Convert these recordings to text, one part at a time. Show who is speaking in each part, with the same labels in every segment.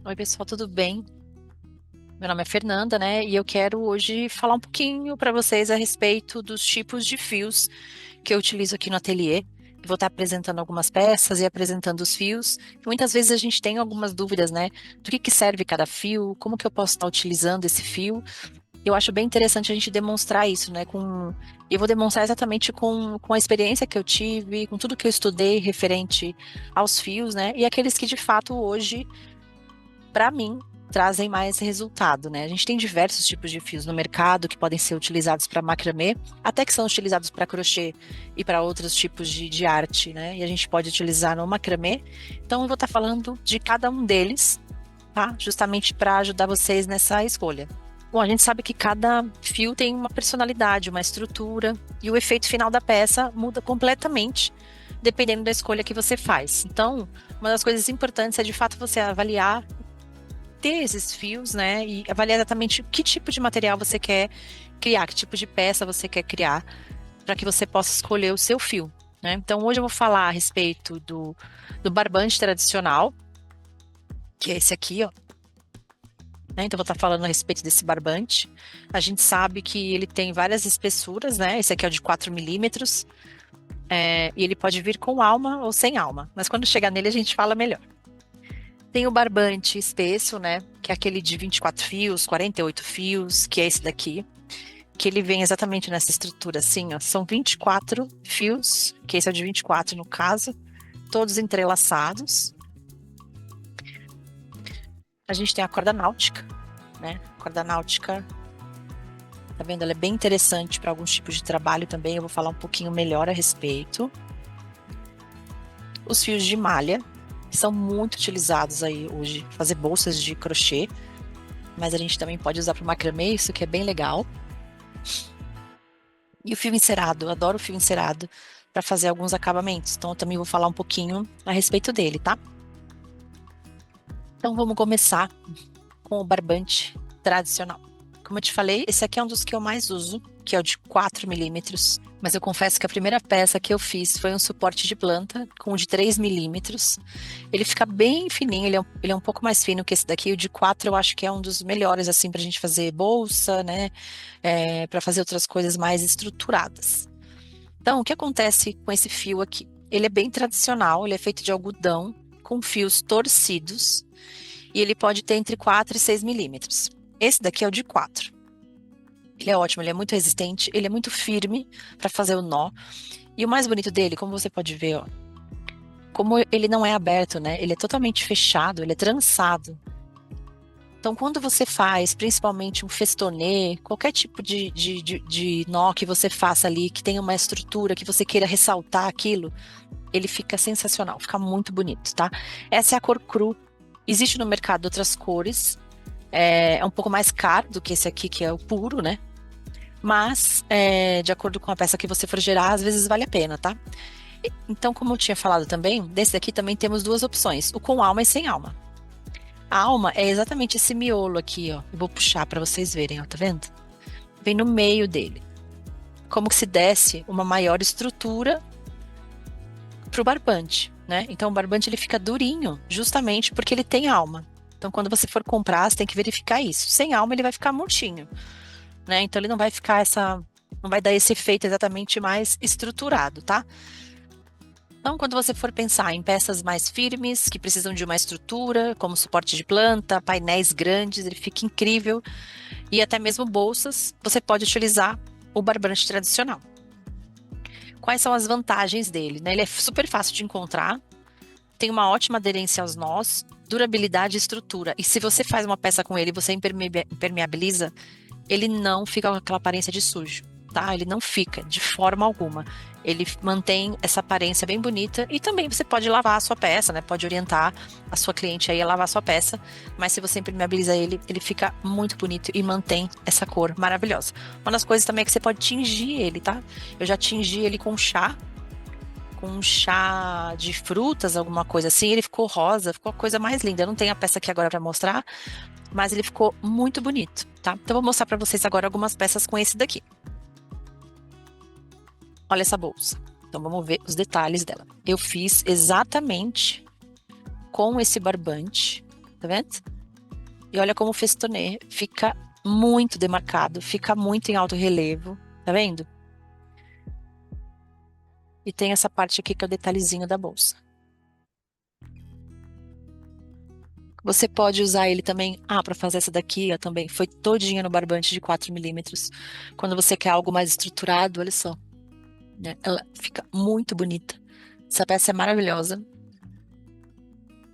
Speaker 1: Oi, pessoal, tudo bem? Meu nome é Fernanda, né? E eu quero hoje falar um pouquinho para vocês a respeito dos tipos de fios que eu utilizo aqui no ateliê. Eu vou estar apresentando algumas peças e apresentando os fios. Muitas vezes a gente tem algumas dúvidas, né? Do que serve cada fio, como que eu posso estar utilizando esse fio. Eu acho bem interessante a gente demonstrar isso, né? Eu vou demonstrar exatamente com a experiência que eu tive, com tudo que eu estudei referente aos fios, né? E aqueles que de fato hoje para mim, trazem mais resultado, né? A gente tem diversos tipos de fios no mercado que podem ser utilizados para macramê, até que são utilizados para crochê e para outros tipos de arte, né? E a gente pode utilizar no macramê. Então, eu vou estar falando de cada um deles, tá? Justamente para ajudar vocês nessa escolha. Bom, a gente sabe que cada fio tem uma personalidade, uma estrutura, e o efeito final da peça muda completamente dependendo da escolha que você faz. Então, uma das coisas importantes é de fato você avaliar ter esses fios, né? E avaliar exatamente que tipo de material você quer criar, que tipo de peça você quer criar, para que você possa escolher o seu fio, né? Então, hoje eu vou falar a respeito do barbante tradicional, que é esse aqui, ó. Né? Então, eu vou estar falando a respeito desse barbante. A gente sabe que ele tem várias espessuras, né? Esse aqui é o de 4 milímetros, e ele pode vir com alma ou sem alma. Mas quando chegar nele, a gente fala melhor. Tem o barbante espesso, né? Que é aquele de 24 fios, 48 fios, que é esse daqui. Que ele vem exatamente nessa estrutura assim, ó. São 24 fios, que esse é o de 24 no caso, todos entrelaçados. A gente tem a corda náutica, né? A corda náutica, tá vendo? Ela é bem interessante para alguns tipos de trabalho também. Eu vou falar um pouquinho melhor a respeito. Os fios de malha são muito utilizados aí hoje, fazer bolsas de crochê, mas a gente também pode usar para macramê, isso que é bem legal. E o fio encerado, eu adoro o fio encerado para fazer alguns acabamentos. Então, eu também vou falar um pouquinho a respeito dele, tá? Então, vamos começar com o barbante tradicional. Como eu te falei, esse aqui é um dos que eu mais uso, que é o de 4 milímetros. Mas eu confesso que a primeira peça que eu fiz foi um suporte de planta com o de 3 milímetros. Ele fica bem fininho, ele é um pouco mais fino que esse daqui. O de 4 eu acho que é um dos melhores, assim, para a gente fazer bolsa, né? Para fazer outras coisas mais estruturadas. Então, o que acontece com esse fio aqui? Ele é bem tradicional, ele é feito de algodão com fios torcidos e ele pode ter entre 4 e 6 milímetros. Esse daqui é o de 4. Ele é ótimo, ele é muito resistente, ele é muito firme para fazer o nó. E o mais bonito dele, como você pode ver, ó, como ele não é aberto, né? Ele é totalmente fechado, ele é trançado. Então, quando você faz, principalmente um festonê, qualquer tipo de nó que você faça ali, que tenha uma estrutura, que você queira ressaltar aquilo, ele fica sensacional, fica muito bonito, tá? Essa é a cor cru. Existe no mercado outras cores, é um pouco mais caro do que esse aqui, que é o puro, né? Mas, de acordo com a peça que você for gerar, às vezes vale a pena, tá? Então, como eu tinha falado também, desse daqui também temos duas opções, o com alma e sem alma. A alma é exatamente esse miolo aqui, ó. Eu vou puxar para vocês verem, ó, tá vendo? Vem no meio dele. Como que se desse uma maior estrutura pro barbante, né? Então o barbante ele fica durinho, justamente porque ele tem alma. Então quando você for comprar, você tem que verificar isso. Sem alma ele vai ficar murchinho, né? Então ele não vai ficar não vai dar esse efeito exatamente mais estruturado, tá? Então, quando você for pensar em peças mais firmes, que precisam de uma estrutura, como suporte de planta, painéis grandes, ele fica incrível, e até mesmo bolsas, você pode utilizar o barbante tradicional. Quais são as vantagens dele, né? Ele é super fácil de encontrar, tem uma ótima aderência aos nós, durabilidade e estrutura. E se você faz uma peça com ele e você impermeabiliza, ele não fica com aquela aparência de sujo, tá? Ele não fica de forma alguma. Ele mantém essa aparência bem bonita e também você pode lavar a sua peça, né? Pode orientar a sua cliente aí a lavar a sua peça, mas se você impermeabiliza ele, ele fica muito bonito e mantém essa cor maravilhosa. Uma das coisas também é que você pode tingir ele, tá? Eu já tingi ele com um chá de frutas, alguma coisa assim, ele ficou rosa, ficou a coisa mais linda. Eu não tenho a peça aqui agora para mostrar, mas ele ficou muito bonito, tá? Então, eu vou mostrar para vocês agora algumas peças com esse daqui. Olha essa bolsa. Então, vamos ver os detalhes dela. Eu fiz exatamente com esse barbante. tá vendo? E olha como o festonê fica muito demarcado, fica muito em alto relevo, tá vendo? E tem essa parte aqui que é o detalhezinho da bolsa. Você pode usar ele também, para fazer essa daqui, ó, também, foi todinha no barbante de 4 milímetros. Quando você quer algo mais estruturado, olha só, né? Ela fica muito bonita. Essa peça é maravilhosa.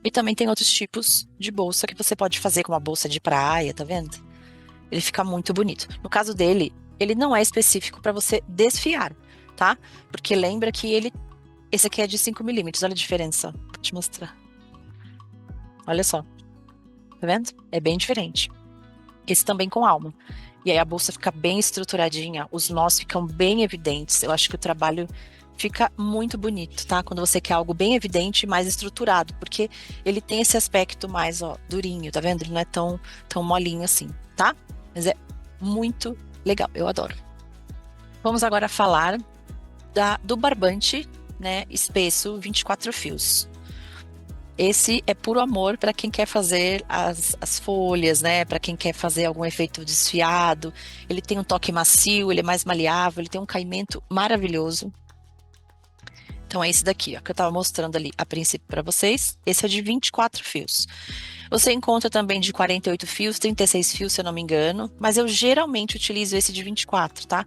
Speaker 1: E também tem outros tipos de bolsa que você pode fazer, como a bolsa de praia, tá vendo? Ele fica muito bonito. No caso dele, ele não é específico para você desfiar, tá? Porque lembra que esse aqui é de 5 milímetros, olha a diferença. Vou te mostrar. Olha só, tá vendo? É bem diferente. Esse também com alma. E aí a bolsa fica bem estruturadinha, os nós ficam bem evidentes. Eu acho que o trabalho fica muito bonito, tá? Quando você quer algo bem evidente e mais estruturado, porque ele tem esse aspecto mais, ó, durinho, tá vendo? Ele não é tão molinho assim, tá? Mas é muito legal, eu adoro. Vamos agora falar do barbante, né, espesso 24 fios. Esse é puro amor para quem quer fazer as folhas, né? Para quem quer fazer algum efeito desfiado. Ele tem um toque macio, ele é mais maleável, ele tem um caimento maravilhoso. Então é esse daqui, ó, que eu estava mostrando ali a princípio para vocês. Esse é de 24 fios. Você encontra também de 48 fios, 36 fios, se eu não me engano. Mas eu geralmente utilizo esse de 24, tá?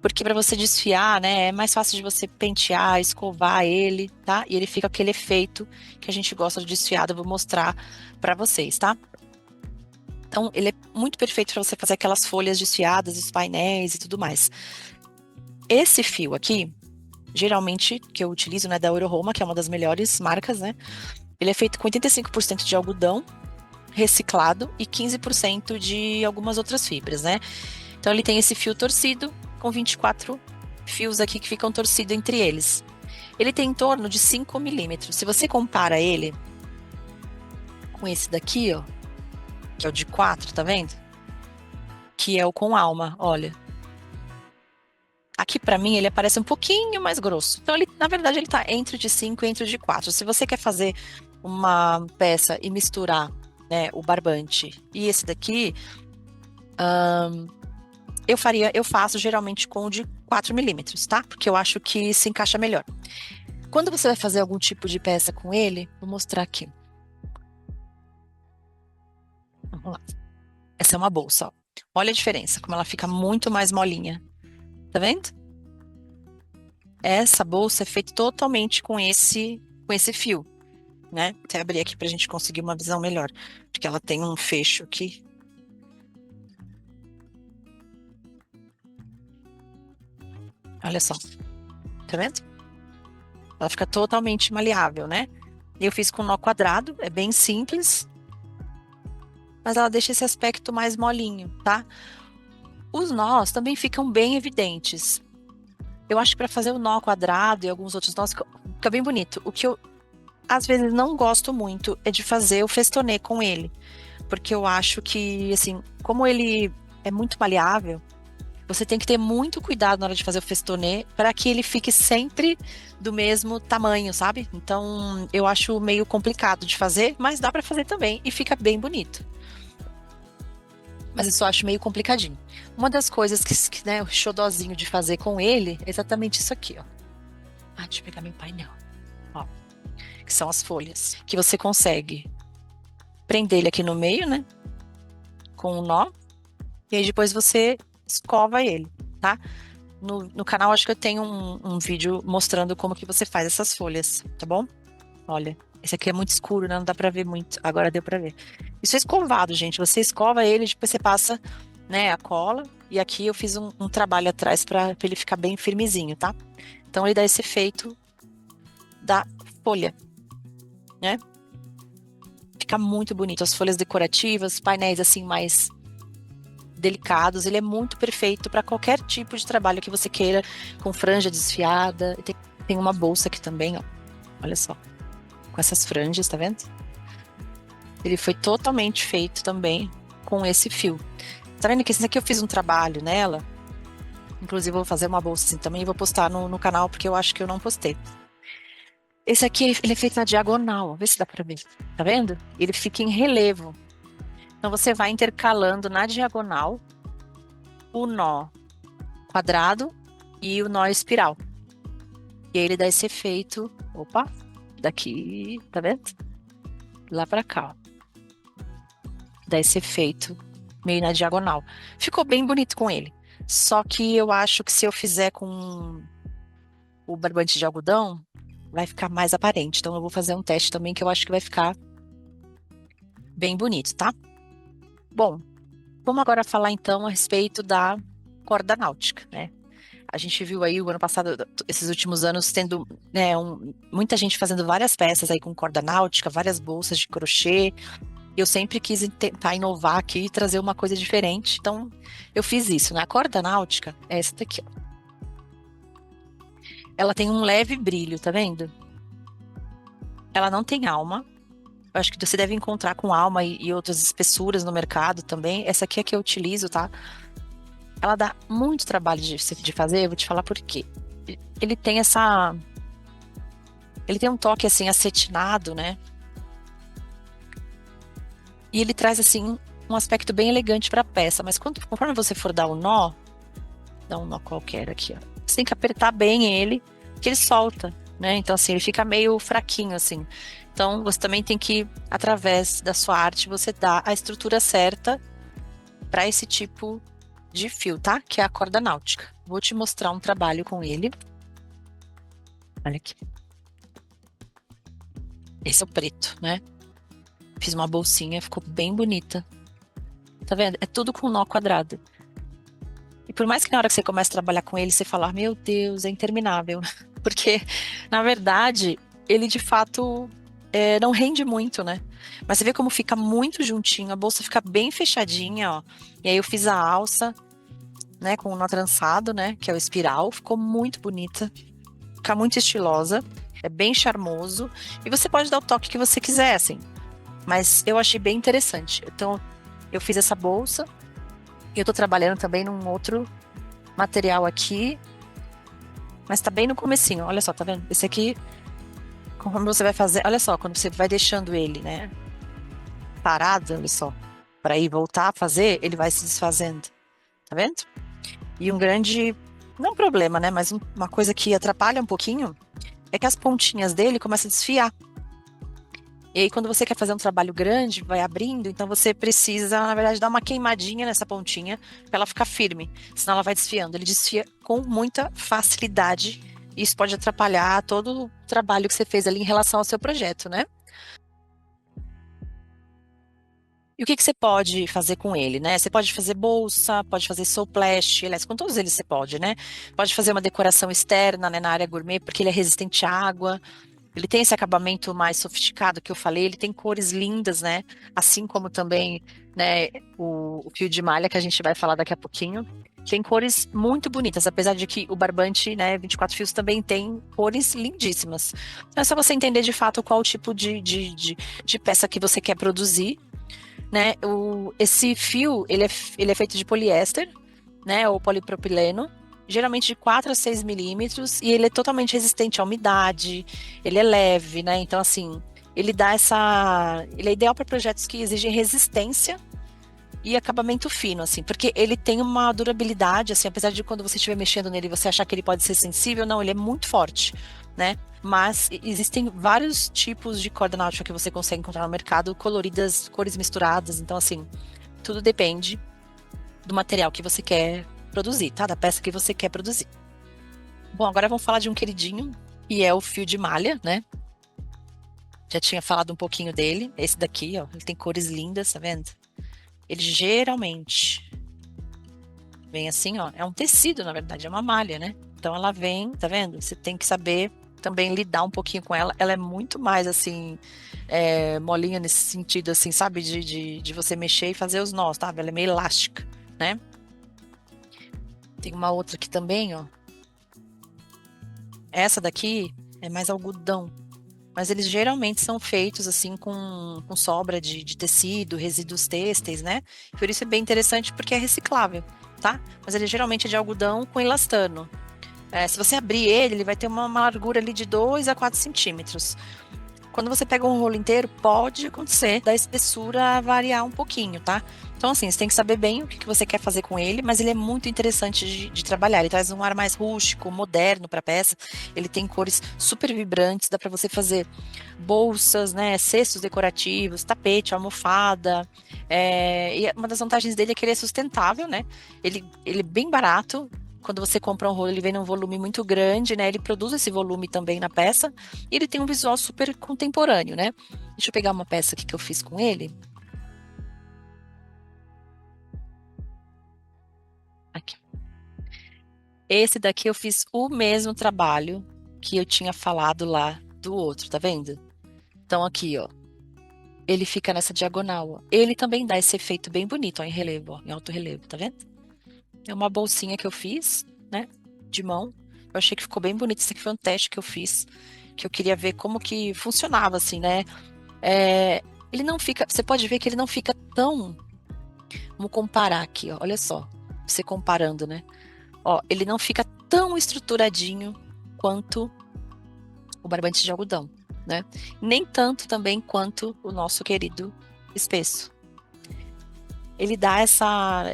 Speaker 1: Porque para você desfiar, né, é mais fácil de você pentear, escovar ele, tá? E ele fica aquele efeito que a gente gosta de desfiado, eu vou mostrar para vocês, tá? Então, ele é muito perfeito para você fazer aquelas folhas desfiadas, os painéis e tudo mais. Esse fio aqui, geralmente, que eu utilizo, né, da Euroroma, que é uma das melhores marcas, né? Ele é feito com 85% de algodão reciclado e 15% de algumas outras fibras, né? Então, ele tem esse fio torcido com 24 fios aqui que ficam torcidos entre eles. Ele tem em torno de 5 milímetros. Se você compara ele com esse daqui, ó, que é o de 4, tá vendo? Que é o com alma, olha. Aqui para mim ele aparece um pouquinho mais grosso. Então, ele, na verdade, ele tá entre o de 5 e entre o de 4. Se você quer fazer uma peça e misturar, né, o barbante e esse daqui, eu faço geralmente com o de 4 milímetros, tá? Porque eu acho que se encaixa melhor. Quando você vai fazer algum tipo de peça com ele, vou mostrar aqui. Vamos lá. Essa é uma bolsa, ó. Olha a diferença, como ela fica muito mais molinha. Tá vendo? Essa bolsa é feita totalmente com esse fio, né? Até abrir aqui pra gente conseguir uma visão melhor. Porque ela tem um fecho aqui. Olha só. Tá vendo? Ela fica totalmente maleável, né? Eu fiz com nó quadrado, é bem simples. Mas ela deixa esse aspecto mais molinho, tá? Os nós também ficam bem evidentes. Eu acho que para fazer o nó quadrado e alguns outros nós fica bem bonito. O que eu às vezes não gosto muito é de fazer o festonê com ele, porque eu acho que assim, como ele é muito maleável, você tem que ter muito cuidado na hora de fazer o festonê para que ele fique sempre do mesmo tamanho, sabe? Então, eu acho meio complicado de fazer, mas dá para fazer também e fica bem bonito. Mas eu só acho meio complicadinho. Uma das coisas que, né, o xodozinho de fazer com ele é exatamente isso aqui, ó. Deixa eu pegar meu painel. Ó, que são as folhas. Que você consegue prender ele aqui no meio, né? Com um nó. E aí depois você escova ele, tá? No canal acho que eu tenho um vídeo mostrando como que você faz essas folhas, tá bom? Olha, esse aqui é muito escuro, né? Não dá pra ver muito. Agora deu pra ver. Isso é escovado, gente. Você escova ele, depois você passa, né, a cola. E aqui eu fiz um trabalho atrás pra ele ficar bem firmezinho, tá? Então ele dá esse efeito da folha, né? Fica muito bonito. As folhas decorativas, painéis assim mais delicados. Ele é muito perfeito para qualquer tipo de trabalho que você queira, com franja desfiada. E tem uma bolsa aqui também, ó. Olha só. Com essas franjas, tá vendo? Ele foi totalmente feito também com esse fio. Tá vendo que esse aqui eu fiz um trabalho nela? Inclusive, eu vou fazer uma bolsa assim também e vou postar no canal, porque eu acho que eu não postei. Esse aqui, ele é feito na diagonal, vê se dá pra ver. Tá vendo? Ele fica em relevo. Então você vai intercalando na diagonal o nó quadrado e o nó espiral. E aí ele dá esse efeito, opa, daqui, tá vendo? Lá pra cá, ó. Dá esse efeito meio na diagonal. Ficou bem bonito com ele. Só que eu acho que se eu fizer com o barbante de algodão, vai ficar mais aparente. Então eu vou fazer um teste também que eu acho que vai ficar bem bonito, tá? Bom, vamos agora falar então a respeito da corda náutica, né? A gente viu aí o ano passado, esses últimos anos, tendo, né, muita gente fazendo várias peças aí com corda náutica, várias bolsas de crochê. Eu sempre quis tentar inovar aqui e trazer uma coisa diferente. Então, eu fiz isso, né? A corda náutica é essa daqui, ó. Ela tem um leve brilho, tá vendo? Ela não tem alma. Eu acho que você deve encontrar com alma e outras espessuras no mercado também. Essa aqui é que eu utilizo, tá? Ela dá muito trabalho de fazer, eu vou te falar por quê. Ele tem essa. Ele tem um toque assim acetinado, né? E ele traz assim um aspecto bem elegante para a peça, mas conforme você for dar o nó, dá um nó qualquer aqui, ó. Você tem que apertar bem ele, que ele solta, né? Então assim, ele fica meio fraquinho assim. Então você também tem que, através da sua arte, você dar a estrutura certa para esse tipo de fio, tá? Que é a corda náutica. Vou te mostrar um trabalho com ele. Olha aqui. Esse é o preto, né? Fiz uma bolsinha, ficou bem bonita. Tá vendo? É tudo com nó quadrado. E por mais que na hora que você comece a trabalhar com ele, você falar, meu Deus, é interminável. Porque, na verdade, ele de fato não rende muito, né? Mas você vê como fica muito juntinho, a bolsa fica bem fechadinha, ó. E aí eu fiz a alça, né, com o nó trançado, né, que é o espiral. Ficou muito bonita. Fica muito estilosa. É bem charmoso. E você pode dar o toque que você quiser, assim. Mas eu achei bem interessante. Então, eu fiz essa bolsa. E eu tô trabalhando também num outro material aqui. Mas tá bem no comecinho. Olha só, tá vendo? Esse aqui, conforme você vai fazer... Olha só, quando você vai deixando ele, né? Parado, olha só. Para ir voltar a fazer, ele vai se desfazendo. Tá vendo? E um grande... Não problema, né? Mas uma coisa que atrapalha um pouquinho é que as pontinhas dele começam a desfiar. E aí, quando você quer fazer um trabalho grande, vai abrindo, então você precisa, na verdade, dar uma queimadinha nessa pontinha para ela ficar firme, senão ela vai desfiando. Ele desfia com muita facilidade. E isso pode atrapalhar todo o trabalho que você fez ali em relação ao seu projeto, né? E o que que você pode fazer com ele, né? Você pode fazer bolsa, pode fazer soplash, aliás, com todos eles você pode, né? Pode fazer uma decoração externa, né, na área gourmet, porque ele é resistente à água. Ele tem esse acabamento mais sofisticado que eu falei, ele tem cores lindas, né? Assim como também, né, o fio de malha que a gente vai falar daqui a pouquinho. Tem cores muito bonitas, apesar de que o barbante, né, 24 fios também tem cores lindíssimas. Então é só você entender de fato qual o tipo de peça que você quer produzir, né? Esse fio, ele é feito de poliéster, né, ou polipropileno, geralmente de 4 a 6 milímetros, e ele é totalmente resistente à umidade, ele é leve, né? Então, assim, ele dá essa. Ele é ideal para projetos que exigem resistência e acabamento fino, assim, porque ele tem uma durabilidade, assim, apesar de quando você estiver mexendo nele você achar que ele pode ser sensível, não, ele é muito forte, né? Mas existem vários tipos de corda náutica que você consegue encontrar no mercado, coloridas, cores misturadas, então, assim, tudo depende do material que você quer produzir, tá? Da peça que você quer produzir. Bom, agora vamos falar de um queridinho, que é o fio de malha, né? Já tinha falado um pouquinho dele. Esse daqui, ó, ele tem cores lindas, tá vendo? Ele geralmente vem assim, ó. É um tecido, na verdade, é uma malha, né? Então ela vem, tá vendo? Você tem que saber também lidar um pouquinho com ela. Ela é muito mais assim, molinha nesse sentido, assim, sabe? De você mexer e fazer os nós, tá? Ela é meio elástica, né? Tem uma outra aqui também, ó. Essa daqui é mais algodão, mas eles geralmente são feitos assim com sobra de tecido, resíduos têxteis, né? Por isso é bem interessante porque é reciclável, tá? Mas ele geralmente é de algodão com elastano. Se você abrir ele, ele vai ter uma largura ali de 2 a 4 centímetros. Quando você pega um rolo inteiro, pode acontecer da espessura variar um pouquinho, tá? Então, assim, você tem que saber bem o que você quer fazer com ele, mas ele é muito interessante de trabalhar. Ele traz um ar mais rústico, moderno para a peça. Ele tem cores super vibrantes, dá para você fazer bolsas, né, cestos decorativos, tapete, almofada. E uma das vantagens dele é que ele é sustentável, né? Ele é bem barato. Quando você compra um rolo, ele vem num volume muito grande, né? Ele produz esse volume também na peça. E ele tem um visual super contemporâneo, né? Deixa eu pegar uma peça aqui que eu fiz com ele. Aqui. Esse daqui eu fiz o mesmo trabalho que eu tinha falado lá do outro, tá vendo? Então aqui, ó. Ele fica nessa diagonal, ó. Ele também dá esse efeito bem bonito, ó, em relevo, ó, em alto relevo, tá vendo? É uma bolsinha que eu fiz, né? De mão. Eu achei que ficou bem bonito. Esse aqui foi um teste que eu fiz, que eu queria ver como que funcionava, assim, né? É, ele não fica. Você pode ver que ele não fica tão. Vamos comparar aqui, ó. Olha só. Você comparando, né? Ó, ele não fica tão estruturadinho quanto o barbante de algodão, né? Nem tanto também quanto o nosso querido espesso. Ele dá essa.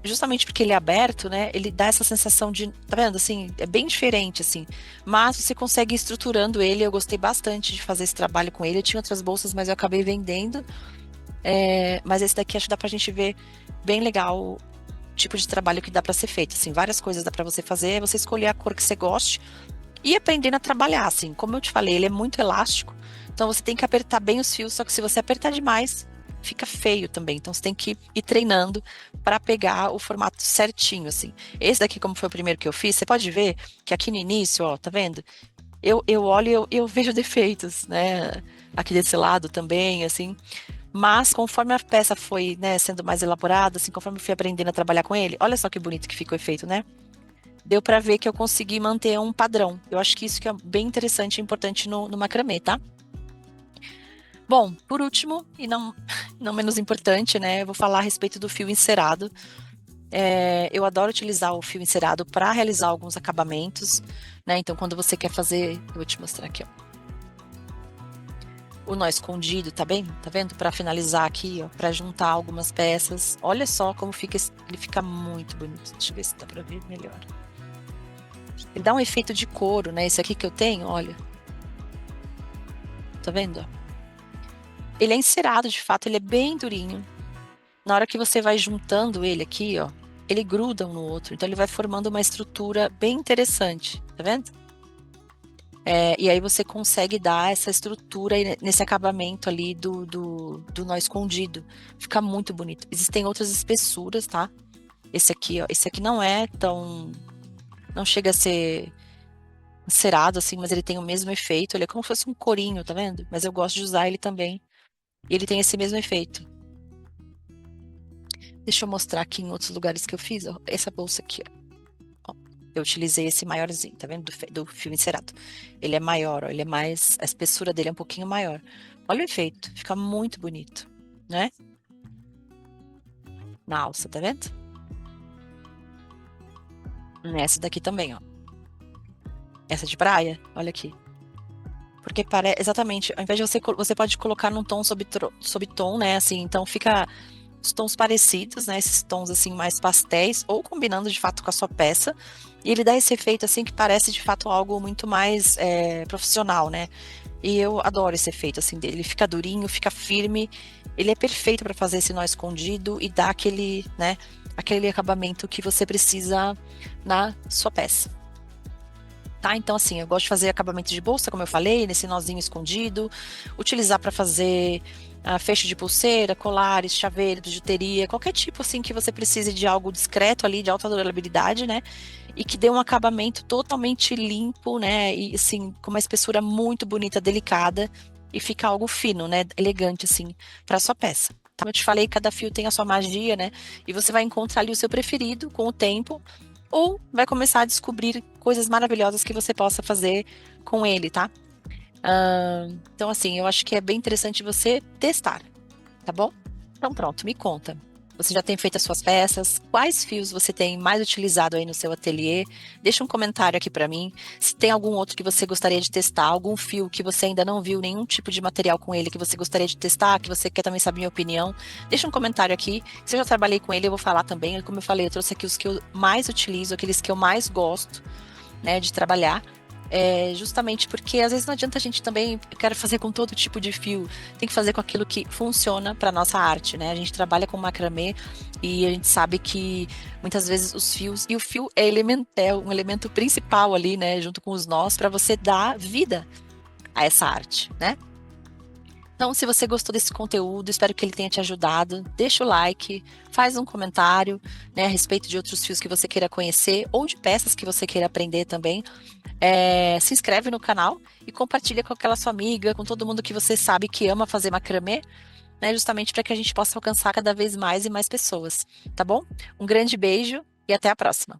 Speaker 1: Justamente porque ele é aberto, né? Ele dá essa sensação de. Tá vendo? Assim, é bem diferente, assim. Mas você consegue ir estruturando ele. Eu gostei bastante de fazer esse trabalho com ele. Eu tinha outras bolsas, mas eu acabei vendendo. Mas esse daqui acho que dá pra gente ver bem legal o tipo de trabalho que dá pra ser feito. Assim, várias coisas dá pra você fazer. É você escolher a cor que você goste e aprendendo a trabalhar. Assim, como eu te falei, ele é muito elástico. Então você tem que apertar bem os fios. Só que se você apertar demais, fica feio também. Então você tem que ir treinando para pegar o formato certinho, assim. Esse daqui, como foi o primeiro que eu fiz, você pode ver que aqui no início, ó, tá vendo? Eu olho e eu vejo defeitos, né? Aqui desse lado também, assim. Mas conforme a peça foi, né, sendo mais elaborada, assim, conforme eu fui aprendendo a trabalhar com ele, olha só que bonito que ficou o efeito, né? Deu para ver que eu consegui manter um padrão. Eu acho que isso que é bem interessante e importante no macramê, tá? Bom, por último, e não, não menos importante, né? Eu vou falar a respeito do fio encerado. Eu adoro utilizar o fio encerado para realizar alguns acabamentos, né? Então, quando você quer fazer, eu vou te mostrar aqui, ó. O nó escondido, tá bem? Tá vendo? Para finalizar aqui, ó, para juntar algumas peças. Olha só como fica, ele fica muito bonito. Deixa eu ver se dá para ver melhor. Ele dá um efeito de couro, né? Esse aqui que eu tenho, olha. Tá vendo? Ele é encerado, de fato, ele é bem durinho. Na hora que você vai juntando ele aqui, ó, ele gruda um no outro. Então ele vai formando uma estrutura bem interessante, tá vendo? E aí você consegue dar essa estrutura nesse acabamento ali do nó escondido. Fica muito bonito. Existem outras espessuras, tá? Esse aqui, ó, esse aqui não é tão, não chega a ser encerado assim, mas ele tem o mesmo efeito. Ele é como se fosse um corinho, tá vendo? Mas eu gosto de usar ele também. E ele tem esse mesmo efeito. Deixa eu mostrar aqui em outros lugares que eu fiz, ó, essa bolsa aqui, ó. Eu utilizei esse maiorzinho, tá vendo? Do fio encerado. Ele é maior, ó, ele é mais, a espessura dele é um pouquinho maior. Olha o efeito, fica muito bonito, né? Na alça, tá vendo? Nessa daqui também, ó. Essa de praia, olha aqui. Porque parece, exatamente, ao invés de você pode colocar num tom sob tom, né? Assim, então fica os tons parecidos, né? Esses tons assim mais pastéis, ou combinando de fato com a sua peça. E ele dá esse efeito assim que parece de fato algo muito mais profissional, né? E eu adoro esse efeito assim dele. Ele fica durinho, fica firme. Ele é perfeito para fazer esse nó escondido e dar aquele, né? Aquele acabamento que você precisa na sua peça. Tá? Então, assim, eu gosto de fazer acabamento de bolsa, como eu falei, nesse nozinho escondido, utilizar para fazer fecho de pulseira, colares, chaveiros, bijuteria, qualquer tipo assim que você precise de algo discreto ali, de alta durabilidade, né? E que dê um acabamento totalmente limpo, né? E assim, com uma espessura muito bonita, delicada, e fica algo fino, né? Elegante, assim, para sua peça. Como eu te falei, cada fio tem a sua magia, né? E você vai encontrar ali o seu preferido com o tempo ou vai começar a descobrir coisas maravilhosas que você possa fazer com ele, tá? Então, assim, eu acho que é bem interessante você testar, tá bom? Então, pronto, me conta. Você já tem feito as suas peças? Quais fios você tem mais utilizado aí no seu ateliê? Deixa um comentário aqui para mim. Se tem algum outro que você gostaria de testar, algum fio que você ainda não viu nenhum tipo de material com ele que você gostaria de testar, que você quer também saber minha opinião, deixa um comentário aqui. Se eu já trabalhei com ele, eu vou falar também. Como eu falei, eu trouxe aqui os que eu mais utilizo, aqueles que eu mais gosto, né, de trabalhar. Justamente porque às vezes não adianta a gente também, eu quero fazer com todo tipo de fio, tem que fazer com aquilo que funciona para nossa arte, né? A gente trabalha com macramê e a gente sabe que muitas vezes os fios, e o fio é um elemento principal ali, né, junto com os nós, para você dar vida a essa arte, né? Então, se você gostou desse conteúdo, espero que ele tenha te ajudado. Deixa o like, faz um comentário, né, a respeito de outros fios que você queira conhecer ou de peças que você queira aprender também. Se inscreve no canal e compartilha com aquela sua amiga, com todo mundo que você sabe que ama fazer macramê, né? Justamente para que a gente possa alcançar cada vez mais e mais pessoas, tá bom? Um grande beijo e até a próxima.